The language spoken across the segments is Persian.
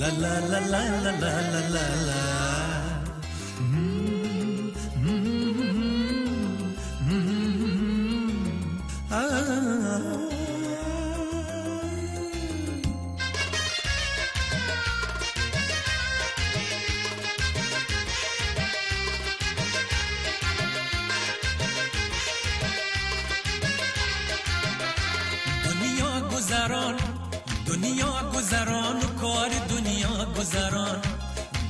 لا لا لا لا لا لا لا لا. دنیا گذران و کار دنیا گذران،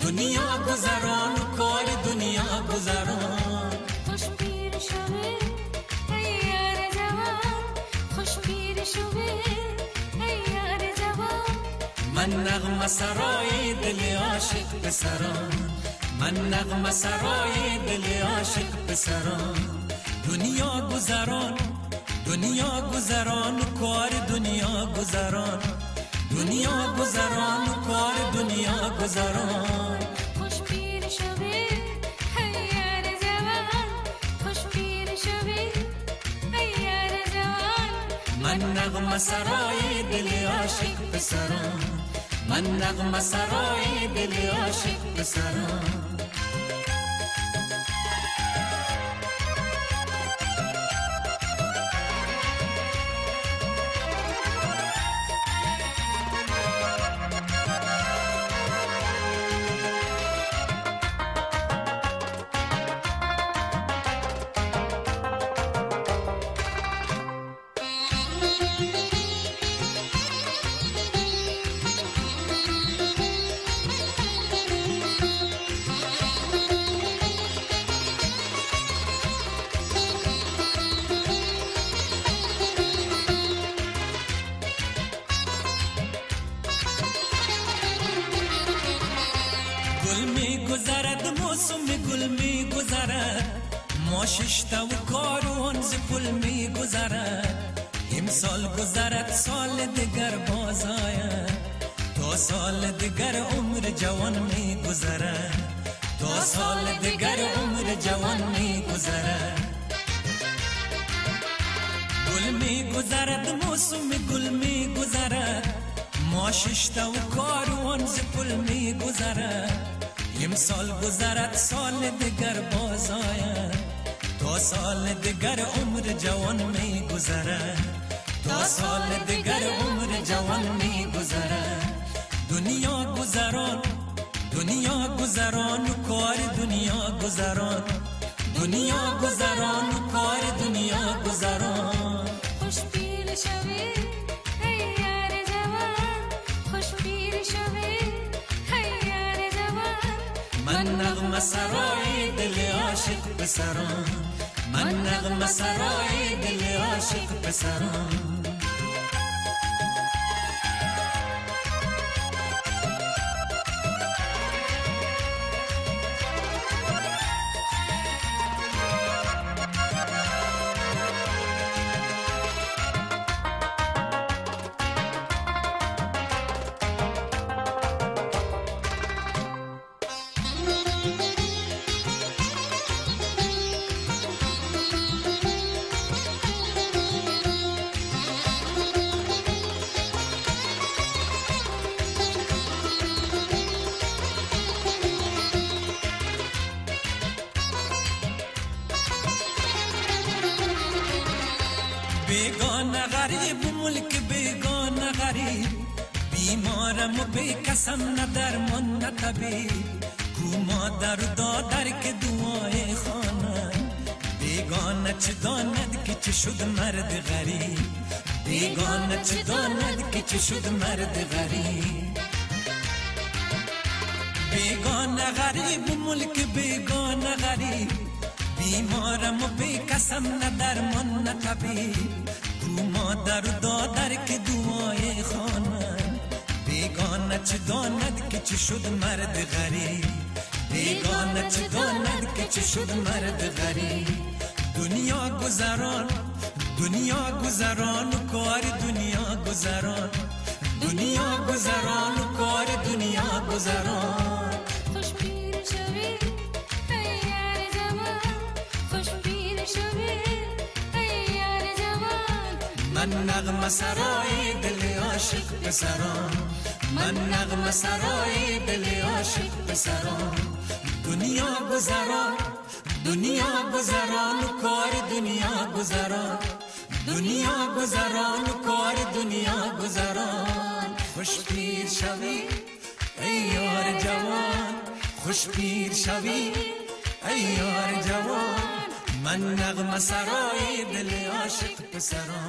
دنیا گذران و کار دنیا گذران. خوش پیر شوه ای یار جوان، خوش پیر شوه ای یار جوان. من نغمه سرای دل عاشق پسران، من نغمه سرای دل عاشق پسران. دنیا گذران، دنیا گذران و کار دنیا گذران، دنیا گذران و کار دنیا گذران. خوش پیر شوه ای یار جوان، خوش پیر شوه ای یار جوان. من نغمه سرای دل عاشق پسران، من نغمه سرای دل عاشق پسران. موسم گل می گذرد، ما ششتا و کاروان ز پل می گذرد. امسال گذرد سال دیگر باز آید، تا سال دیگر عمر جوان می گذرد، تا سال دیگر عمر جوان می گذرد. گل می گذرد موسم گل می گذرد، ما ششتا و کاروان ز پل می گذرد. امسال گذرد سال دیگر باز آید، تا سال دیگر عمر جوان می گذرد، تا سال دیگر عمر جوان می گذرد. دنیا گذران، دنیا گذران و کار دنیا گذران، دنیا گذران و کار دنیا گذران. خوش پیر شوی ای یار جوان، خوش پیر شوی ای یار جوان. من نغمه سرای دل عاشق پسران، من نغمه سرای دل عاشق پسران. بیگانه غریب ملک بیگانه غریب، بیمارم و بیکسم نه درمان نه طبیب. کو مادر و دادر که دعای خوانند، بیگانه چه داند که چه شد مرد غریب، بیگانه چه داند که چه شد مرد غریب. بیگانه غریب ملک بیگانه غریب، بیمارم و بیکسم نه درمان نه طبیب. کو مادر و دادر که دعای خوانند، بیگانه چه داند که چه شد مرد غریب، بیگانه چه داند که چه شد مرد غریب. دنیا گذران، دنیا گذران و کار دنیا گذران، دنیا گذران و کار دنیا گذران. خوش پیر شوی ای یار جوان، خوش پیر شوی ای یار جوان. من نغمه سرای دل عاشق پسران، من نغمه سرای دل عاشق پسران. دنیا گذران دنیا گذران کار دنیا گذران. دنیا گذران کار دنیا گذران. خوش پیر شوی ای یار جوان. خوش پیر شوی ای یار جوان. من نغمه سرای دل عاشق پسران.